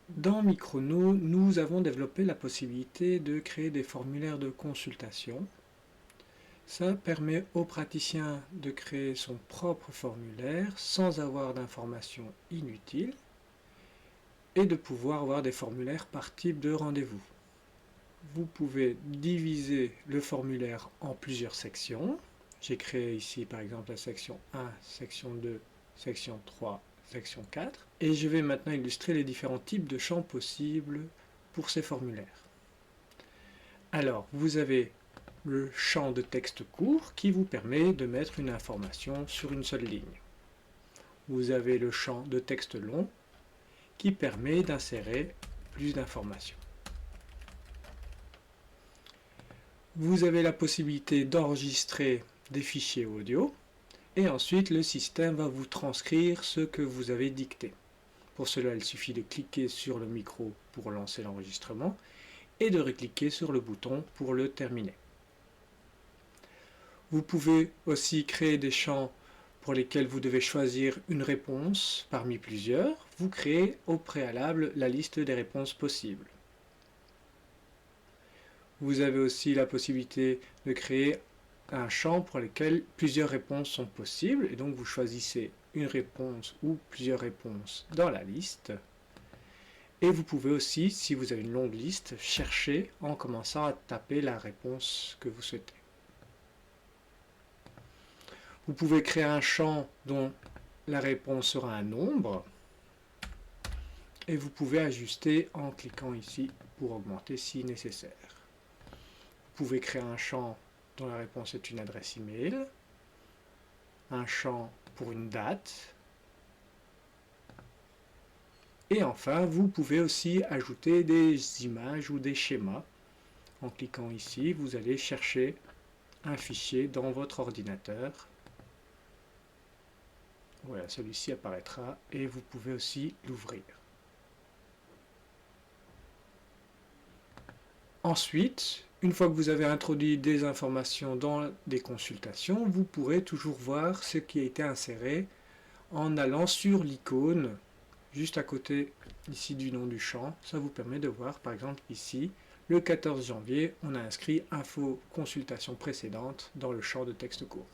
Dans Microno, nous avons développé la possibilité de créer des formulaires de consultation. Ça permet au praticien de créer son propre formulaire sans avoir d'informations inutiles et de pouvoir avoir des formulaires par type de rendez-vous. Vous pouvez diviser le formulaire en plusieurs sections. J'ai créé ici par exemple la section 1, section 2, section 3, section 4. Et je vais maintenant illustrer les différents types de champs possibles pour ces formulaires. Alors, vous avez le champ de texte court qui vous permet de mettre une information sur une seule ligne. Vous avez le champ de texte long qui permet d'insérer plus d'informations. Vous avez la possibilité d'enregistrer des fichiers audio et ensuite le système va vous transcrire ce que vous avez dicté. Pour cela, il suffit de cliquer sur le micro pour lancer l'enregistrement et de recliquer sur le bouton pour le terminer. Vous pouvez aussi créer des champs pour lesquels vous devez choisir une réponse parmi plusieurs. Vous créez au préalable la liste des réponses possibles. Vous avez aussi la possibilité de créer un champ pour lequel plusieurs réponses sont possibles et donc vous choisissez une réponse ou plusieurs réponses dans la liste. Et vous pouvez aussi, si vous avez une longue liste, chercher en commençant à taper la réponse que vous souhaitez. Vous pouvez créer un champ dont la réponse sera un nombre et vous pouvez ajuster en cliquant ici pour augmenter si nécessaire. Vous pouvez créer un champ dont la réponse est une adresse email, un champ pour une date, et enfin vous pouvez aussi ajouter des images ou des schémas. En cliquant ici, vous allez chercher un fichier dans votre ordinateur. Voilà, celui-ci apparaîtra et vous pouvez aussi l'ouvrir. Ensuite, une fois que vous avez introduit des informations dans des consultations, vous pourrez toujours voir ce qui a été inséré en allant sur l'icône juste à côté ici du nom du champ. Ça vous permet de voir par exemple ici, le 14 janvier, on a inscrit info consultation précédente dans le champ de texte court.